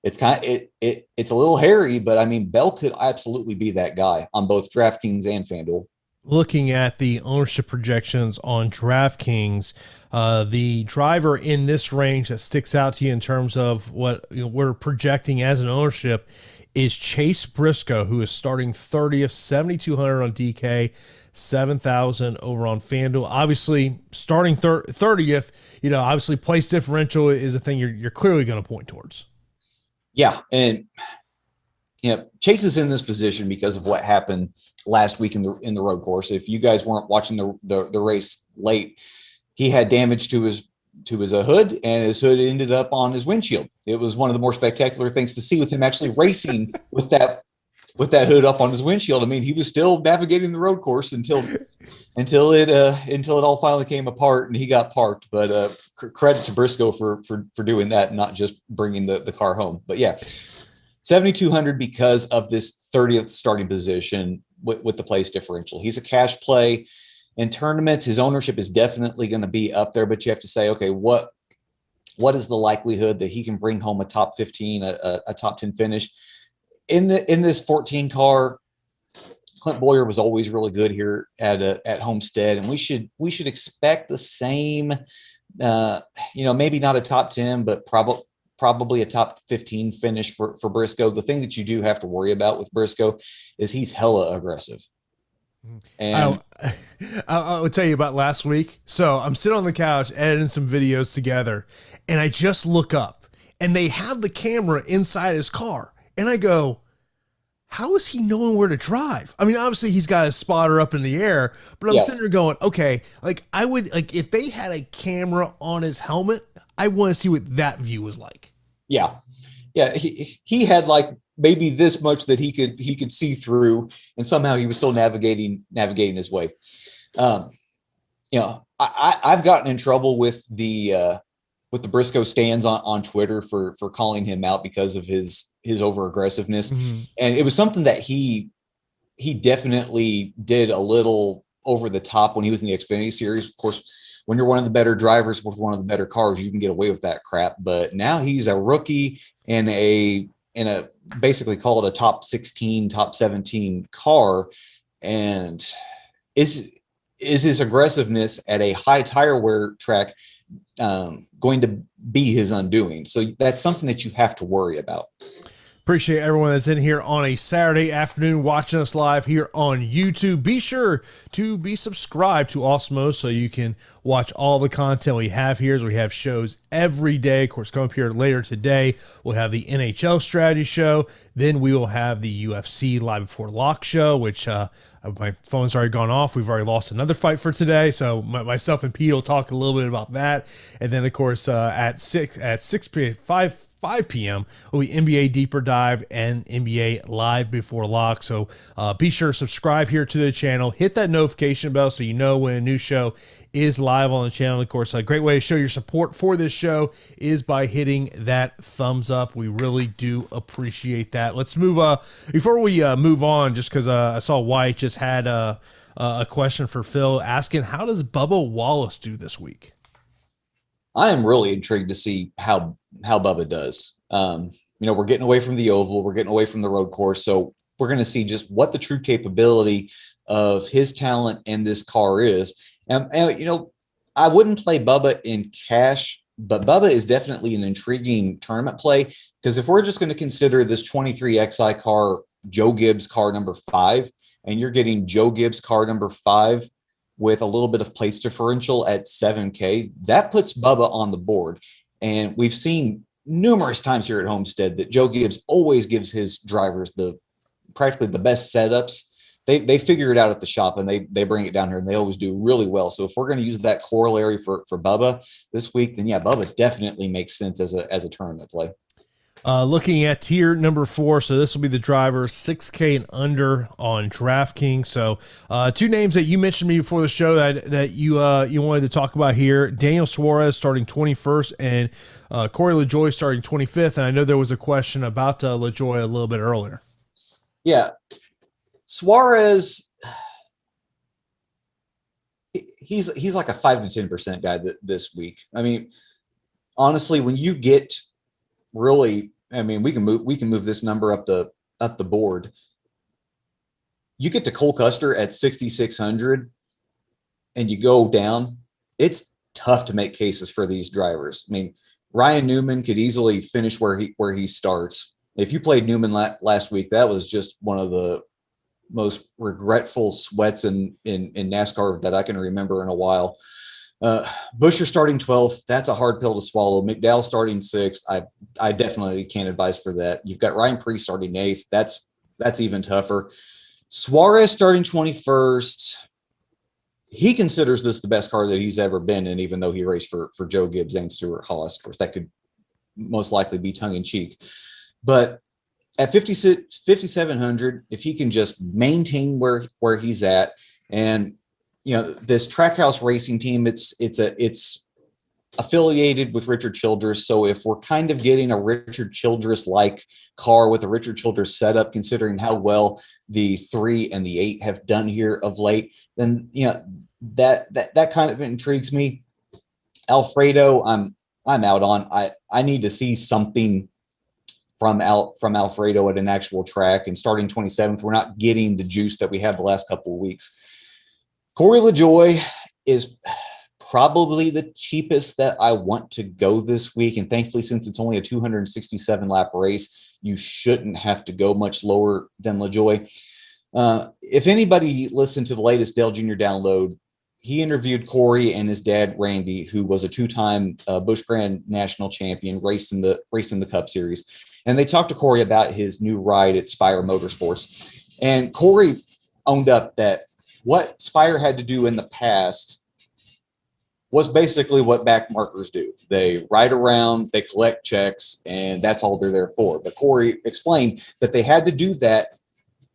Speaker 2: it's it's a little hairy, but I mean, Bell could absolutely be that guy on both DraftKings and FanDuel.
Speaker 1: Looking at the ownership projections on DraftKings, the driver in this range that sticks out to you in terms of what we're projecting as an ownership is Chase Briscoe, who is starting 30th, 7,200 on DK, 7,000 over on FanDuel. Obviously, starting 30th, obviously place differential is a thing you're clearly going to point towards.
Speaker 2: Yeah, and Chase is in this position because of what happened last week in the road course. If you guys weren't watching the race late, he had damage to his hood, and his hood ended up on his windshield. It was one of the more spectacular things to see with him actually racing with that hood up on his windshield. I mean, he was still navigating the road course until it all finally came apart and he got parked. But credit to Briscoe for doing that and not just bringing the car home. But yeah, 7,200 because of this 30th starting position with the place differential. He's a cash play. In tournaments, his ownership is definitely going to be up there, but you have to say, okay, what is the likelihood that he can bring home a top 15, a top 10 finish? In this 14 car, Clint Boyer was always really good here at Homestead, and we should expect the same. Maybe not a top 10, but probably a top 15 finish for Briscoe. The thing that you do have to worry about with Briscoe is he's hella aggressive. And
Speaker 1: I'll tell you about last week. So I'm sitting on the couch editing some videos together, and I just look up and they have the camera inside his car. And I go, how is he knowing where to drive? I mean, obviously he's got his spotter up in the air, but I'm sitting there going, okay, I would if they had a camera on his helmet, I want to see what that view was like.
Speaker 2: Yeah. He had maybe this much that he could see through, and somehow he was still navigating his way. I've gotten in trouble with the Briscoe stands on Twitter for calling him out because of his over aggressiveness. Mm-hmm. And it was something that he definitely did a little over the top when he was in the Xfinity series. Of course, when you're one of the better drivers with one of the better cars, you can get away with that crap. But now he's a rookie in a basically call it a top 16, top 17 car. And is his aggressiveness at a high tire wear track going to be his undoing? So that's something that you have to worry about.
Speaker 1: Appreciate everyone that's in here on a Saturday afternoon watching us live here on YouTube. Be sure to be subscribed to Awesemo so you can watch all the content we have here, as we have shows every day. Of course, coming up here later today, we'll have the NHL strategy show. Then we will have the UFC Live Before Lock show, which my phone's already gone off. We've already lost another fight for today. So myself and Pete will talk a little bit about that. And then, of course, at 5 p.m. will be NBA Deeper Dive and NBA Live Before Lock. So be sure to subscribe here to the channel. Hit that notification bell so you know when a new show is live on the channel. Of course, a great way to show your support for this show is by hitting that thumbs up. We really do appreciate that. Let's move before we move on, just because I saw White just had a question for Phil asking, how does Bubba Wallace do this week?
Speaker 2: I am really intrigued to see how Bubba does. We're getting away from the oval, we're getting away from the road course, so we're going to see just what the true capability of his talent and this car is. And I wouldn't play Bubba in cash, but Bubba is definitely an intriguing tournament play, because if we're just going to consider this 23 XI car Joe Gibbs car number 5, and you're getting Joe Gibbs car number 5 with a little bit of place differential at 7K, that puts Bubba on the board. And we've seen numerous times here at Homestead that Joe Gibbs always gives his drivers practically the best setups. They figure it out at the shop, and they bring it down here, and they always do really well. So if we're going to use that corollary for Bubba this week, then yeah, Bubba definitely makes sense as a tournament play.
Speaker 1: Looking at tier number 4, so this will be the driver 6K and under on DraftKings. So two names that you mentioned to me before the show that you wanted to talk about here: Daniel Suarez starting 21st and Corey Lejoy starting 25th. And I know there was a question about Lejoy a little bit earlier.
Speaker 2: Yeah, Suarez, he's like a 5 to 10% guy this week. I mean, honestly, when you get really, I mean, we can move this number up the board. you get to Cole Custer at 6,600 and you go down, it's tough to make cases for these drivers. I mean, Ryan Newman could easily finish where he starts. If you played Newman last week, that was just one of the most regretful sweats in NASCAR that I can remember in a while. Busch starting 12th. That's a hard pill to swallow. Mcdowell starting 6th. I definitely can't advise for that. You've got Ryan Preece starting 8th. That's even tougher. Suarez starting 21st. He considers this the best car that he's ever been in, even though he raced for Joe Gibbs and Stuart Haas. Of course, that could most likely be tongue in cheek. But at 5,700, if he can just maintain where he's at, and this Trackhouse Racing team, it's affiliated with Richard Childress. So if we're kind of getting a Richard Childress-like car with a Richard Childress setup, considering how well the 3 and the 8 have done here of late, then that kind of intrigues me. Alfredo, I'm out on. I need to see something from Alfredo at an actual track. And starting 27th, we're not getting the juice that we had the last couple of weeks. Corey Lejoy is probably the cheapest that I want to go this week. And thankfully, since it's only a 267 lap race, you shouldn't have to go much lower than Lejoy. If anybody listened to the latest Dale Jr. download, he interviewed Corey and his dad, Randy, who was a 2-time Busch Grand National champion, raced in the Cup Series. And they talked to Corey about his new ride at Spire Motorsports. And Corey owned up that what Spire had to do in the past was basically what back markers do. They ride around, they collect checks, and that's all they're there for. But Corey explained that they had to do that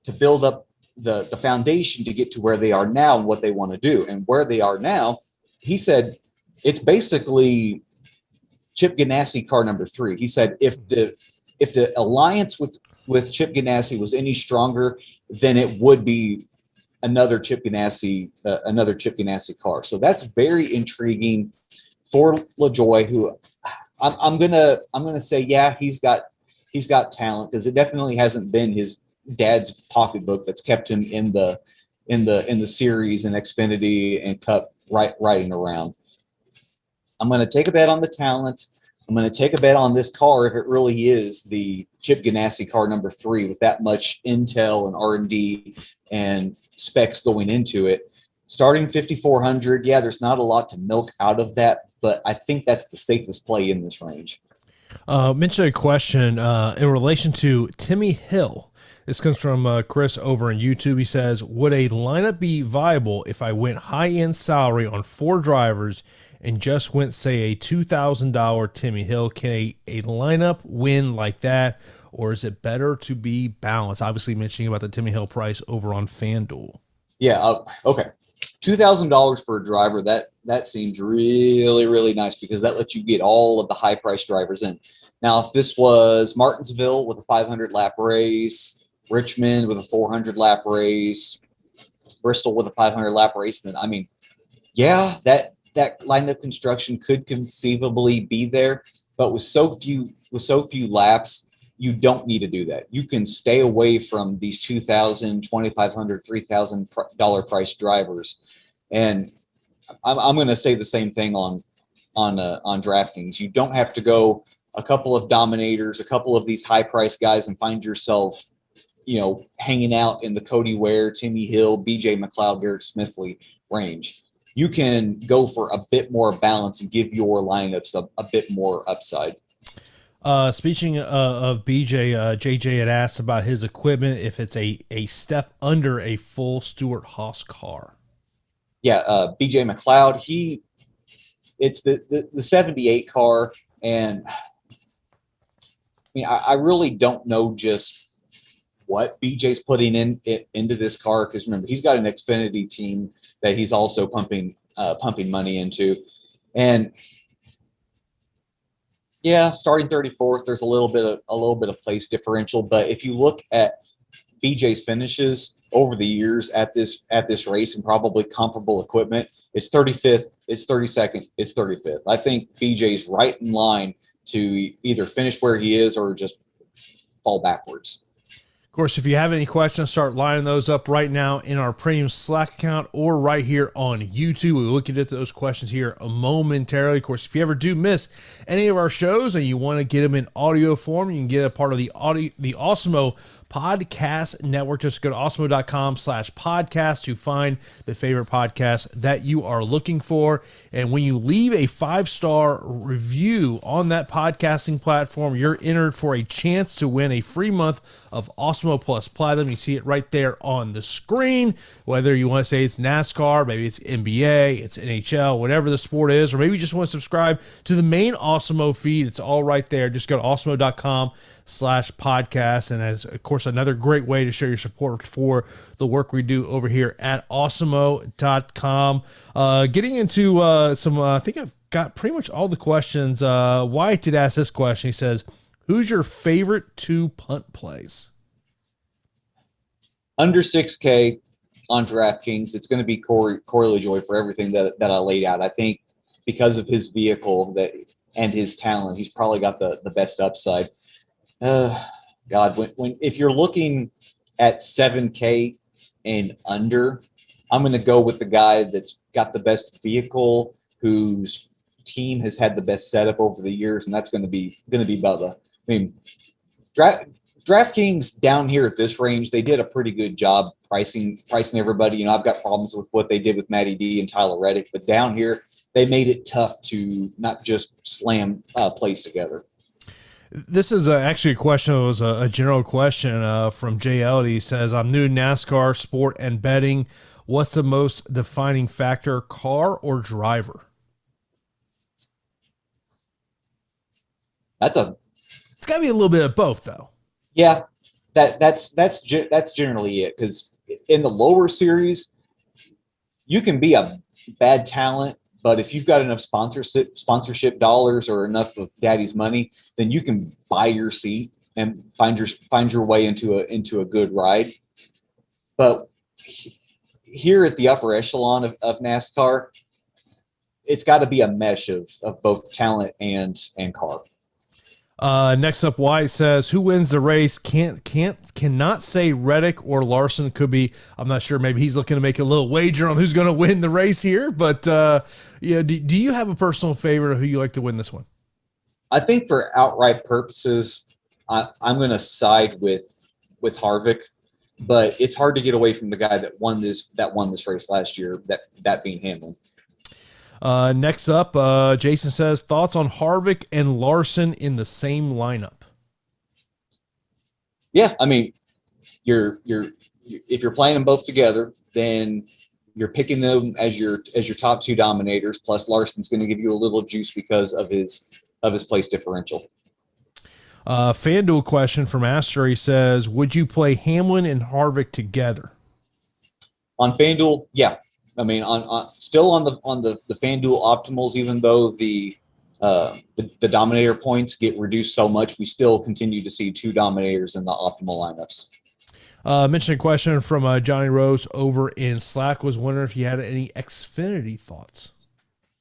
Speaker 2: to build up the foundation to get to where they are now and what they want to do. And where they are now, he said, it's basically Chip Ganassi car number 3. He said if the alliance with Chip Ganassi was any stronger, then it would be another Chip Ganassi car. So that's very intriguing for Lejoy, who I'm gonna say, yeah, he's got talent, because it definitely hasn't been his dad's pocketbook that's kept him in the series and Xfinity and Cup riding around. I'm going to take a bet on the talent. I'm going to take a bet on this car if it really is the Chip Ganassi car number 3 with that much intel and R&D and specs going into it. Starting 5,400, yeah, there's not a lot to milk out of that, but I think that's the safest play in this range.
Speaker 1: Mention a question in relation to Timmy Hill. This comes from Chris over on YouTube. He says, would a lineup be viable if I went high-end salary on 4 drivers and just went, say, a $2,000 Timmy Hill? Can a lineup win like that, or is it better to be balanced? Obviously mentioning about the Timmy Hill price over on FanDuel.
Speaker 2: Yeah, okay. $2,000 for a driver, that seems really, really nice, because that lets you get all of the high-priced drivers in. Now, if this was Martinsville with a 500-lap race, Richmond with a 400-lap race, Bristol with a 500-lap race, then, I mean, yeah, that lineup construction could conceivably be there, but with so few laps, you don't need to do that. You can stay away from these $2,000, $2,500, $3,000 price drivers, and I'm going to say the same thing on DraftKings. You don't have to go a couple of dominators, a couple of these high price guys, and find yourself, hanging out in the Cody Ware, Timmy Hill, BJ McLeod, Garrett Smithley range. You can go for a bit more balance and give your lineups a bit more upside.
Speaker 1: Speaking of BJ, JJ had asked about his equipment, if it's a step under a full Stuart Haas car.
Speaker 2: Yeah, BJ McLeod, it's the 78 car, and I really don't know just what BJ's putting into this car, because remember, he's got an Xfinity team that he's also pumping money into, and yeah, starting 34th, there's a little bit of place differential. But if you look at BJ's finishes over the years at this race and probably comparable equipment, it's 35th, it's 32nd, it's 35th. I think BJ's right in line to either finish where he is or just fall backwards.
Speaker 1: course, if you have any questions, start lining those up right now in our premium Slack account or right here on YouTube. We'll look at those questions here momentarily. Of course, if you ever do miss any of our shows and you want to get them in audio form, you can get a part of the Awesemo podcast network. Just go to awesemo.com/podcast to find the favorite podcast that you are looking for. And when you leave a 5-star review on that podcasting platform, you're entered for a chance to win a free month of Awesemo Plus Platinum. You see it right there on the screen, whether you want to say it's NASCAR, maybe it's NBA, it's NHL, whatever the sport is, or maybe you just want to subscribe to the main Awesemo feed. It's all right there. Just go to awesemo.com/podcast. And as of course, another great way to show your support for the work we do over here at awesemo.com. Getting into I think I've got pretty much all the questions. Wyatt did ask this question. He says, who's your favorite 2 punt plays?
Speaker 2: Under 6K on DraftKings, it's going to be Corey Lejoy for everything that I laid out. I think because of his vehicle and his talent, he's probably got the best upside. God, if you're looking at 7K and under, I'm going to go with the guy that's got the best vehicle, whose team has had the best setup over the years, and that's going to be Bubba. I mean, DraftKings down here at this range, they did a pretty good job pricing everybody. You know, I've got problems with what they did with Matty D and Tyler Reddick, but down here they made it tough to not just slam plays together.
Speaker 1: This is actually a question. It was a general question from JL. He says, I'm new to NASCAR, sport, and betting. What's the most defining factor, car or driver? It's got to be a little bit of both, though.
Speaker 2: Yeah, that's generally it. Because in the lower series, you can be a bad talent, but if you've got enough sponsorship dollars or enough of daddy's money, then you can buy your seat and find your way into a good ride. But here at the upper echelon of NASCAR, it's got to be a mesh of both talent and car.
Speaker 1: Next up, White says, who wins the race? Cannot say Reddick or Larson. Could be, I'm not sure. Maybe he's looking to make a little wager on who's going to win the race here. But do you have a personal favorite of who you like to win this one?
Speaker 2: I think for outright purposes, I'm going to side with Harvick, but it's hard to get away from the guy that won this race last year. That being Hamlin.
Speaker 1: Next up, Jason says, thoughts on Harvick and Larson in the same lineup?
Speaker 2: Yeah, I mean, if you're playing them both together, then you're picking them as your top 2 dominators. Plus, Larson's going to give you a little juice because of his place differential.
Speaker 1: FanDuel question from Astor. He says, would you play Hamlin and Harvick together?
Speaker 2: On FanDuel, yeah. I mean, still on the FanDuel optimals, even though the dominator points get reduced so much, we still continue to see 2 dominators in the optimal lineups.
Speaker 1: Mentioned a question from Johnny Rose over in Slack. Was wondering if you had any Xfinity thoughts.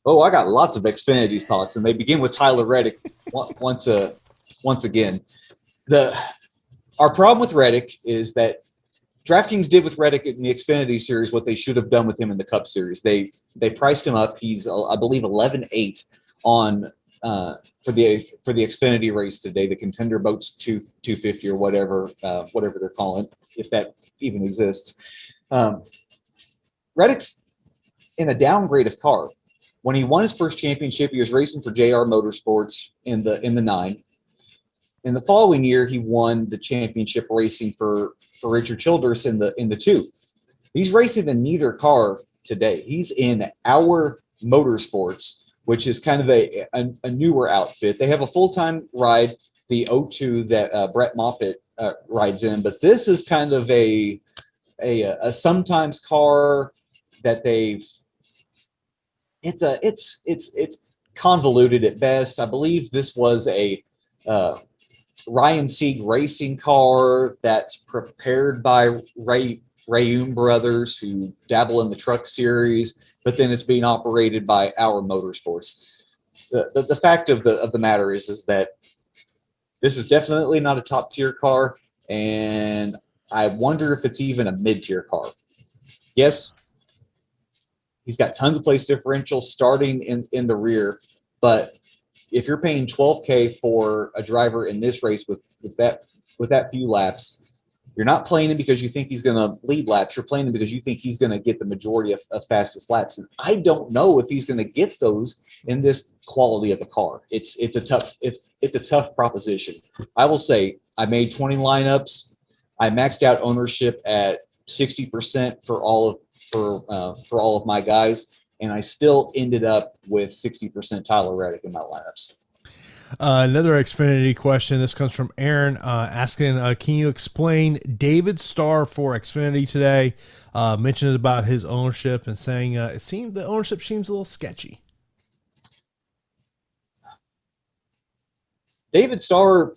Speaker 2: Oh, I got lots of Xfinity thoughts, and they begin with Tyler Reddick once again. Our problem with Reddick is that DraftKings did with Reddick in the Xfinity series what they should have done with him in the Cup series. They priced him up. He's, I believe, 11.8 on for the Xfinity race today. The Contender Boats 250 or whatever they're calling it, if that even exists. Reddick's in a downgrade of car. When he won his first championship, he was racing for JR Motorsports in the 9. In the following year, he won the championship racing for Richard Childress in the 2. He's racing in neither car today. He's in Our Motorsports, which is kind of a newer outfit. They have a full-time ride, the 02 that Brett Moffitt rides in, but this is kind of a sometimes car that it's convoluted at best. I believe this was a Ryan Sieg racing car that's prepared by Rayum Brothers, who dabble in the truck series, but then it's being operated by Our Motorsports. The fact of the matter is that this is definitely not a top tier car, and I wonder if it's even a mid-tier car. Yes, he's got tons of place differential starting in the rear, but if you're paying $12K for a driver in this race with that few laps, you're not playing him because you think he's going to lead laps. You're playing him because you think he's going to get the majority of fastest laps. And I don't know if he's going to get those in this quality of a car. It's a tough proposition. I will say I made 20 lineups. I maxed out ownership at 60% for all of my guys, and I still ended up with 60% Tyler Reddick in my lineups.
Speaker 1: Another Xfinity question. This comes from Aaron asking, can you explain David Starr for Xfinity today? Mentioned about his ownership and saying it seemed the ownership seems a little sketchy.
Speaker 2: David Starr,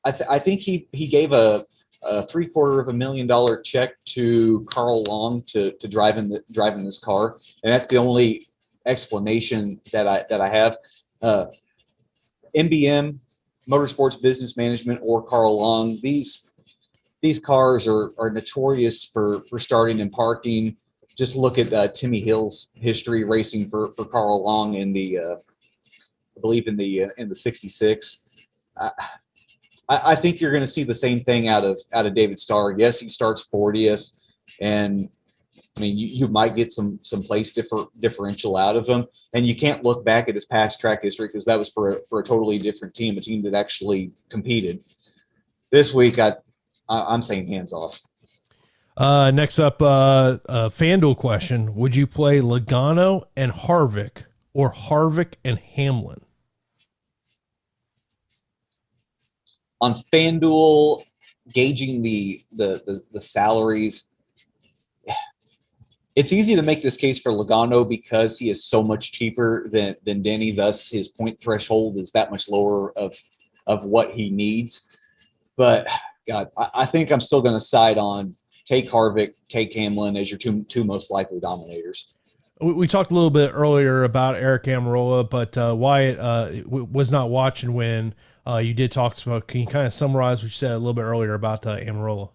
Speaker 2: I think he gave a $750,000 check to Carl Long to drive in this car, and that's the only explanation that I have. MBM, Motorsports Business Management, or Carl Long, these cars are notorious for starting and parking. Just look at Timmy Hill's history racing for Carl Long in the I believe in the 66. I think you're going to see the same thing out of David Starr. Yes, he starts 40th, and I mean you might get some place differential out of him, and you can't look back at his past track history because that was for a totally different team, a team that actually competed. This week, I'm saying hands off.
Speaker 1: Next up, FanDuel question: would you play Logano and Harvick or Harvick and Hamlin?
Speaker 2: On FanDuel, gauging the salaries, it's easy to make this case for Logano because he is so much cheaper than Denny. Thus, his point threshold is that much lower of what he needs. But God, I think I'm still going to side on take Harvick, take Hamlin as your two most likely dominators.
Speaker 1: We talked a little bit earlier about Eric Almirola, but Wyatt was not watching when you did talk about. Can you kind of summarize what you said a little bit earlier about Almirola?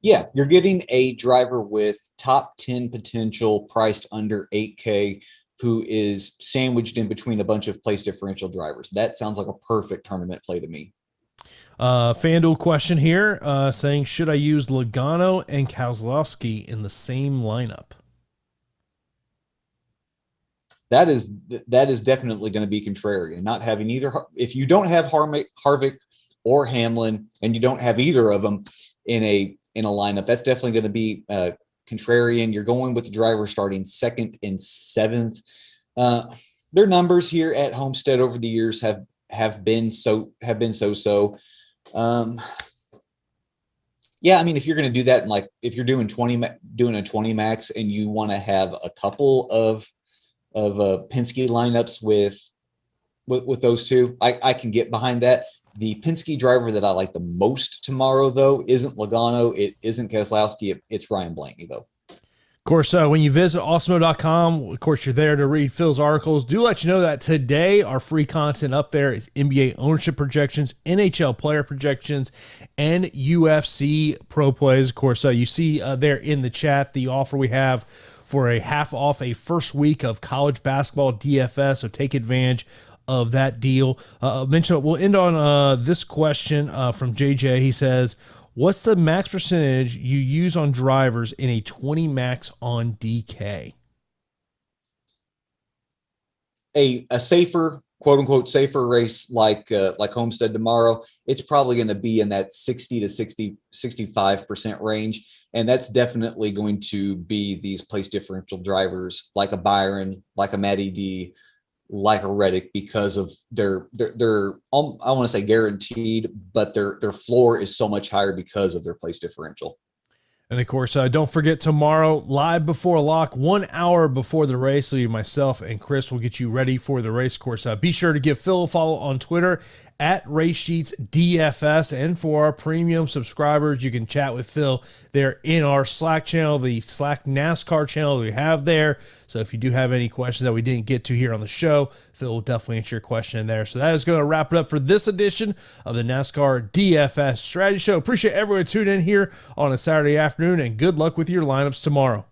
Speaker 2: Yeah, you're getting a driver with top 10 potential priced under 8K who is sandwiched in between a bunch of place differential drivers. That sounds like a perfect tournament play to me.
Speaker 1: FanDuel question here saying, should I use Logano and Keselowski in the same lineup?
Speaker 2: That is definitely going to be contrarian. Not having either. If you don't have Harvick or Hamlin, and you don't have either of them in a lineup, that's definitely going to be contrarian. You're going with the driver starting second and seventh. Their numbers here at Homestead over the years have been so. Yeah, I mean, if you're going to do that, and like if you're doing a 20 max, and you want to have a couple of Penske lineups with those two, I can get behind that. The Penske driver that I like the most tomorrow, though, isn't Logano. It isn't Keselowski. It's Ryan Blaney, though.
Speaker 1: Of course, when you visit Awesemo.com, of course, you're there to read Phil's articles. Do let you know that today our free content up there is NBA ownership projections, NHL player projections, and UFC pro plays. Of course, you see there in the chat the offer we have for a half off a first week of college basketball DFS, so take advantage of that deal. We'll end on this question from JJ. He says, what's the max percentage you use on drivers in a 20 max on DK?
Speaker 2: A safer, quote unquote, safer race like Homestead tomorrow, it's probably going to be in that 60 to 65% range. And that's definitely going to be these place differential drivers like a Byron, like a Matty D, like a Reddick, because of their I want to say guaranteed, but their floor is so much higher because of their place differential.
Speaker 1: And of course, don't forget tomorrow, live before lock, 1 hour before the race. So myself and Chris will get you ready for the race course. Be sure to give Phil a follow on Twitter at Race Sheets DFS. And for our premium subscribers, you can chat with Phil there in our Slack channel, the Slack NASCAR channel we have there. So if you do have any questions that we didn't get to here on the show, Phil will definitely answer your question in there. So that is going to wrap it up for this edition of the NASCAR DFS Strategy Show. Appreciate everyone tuning in here on a Saturday afternoon, and good luck with your lineups tomorrow.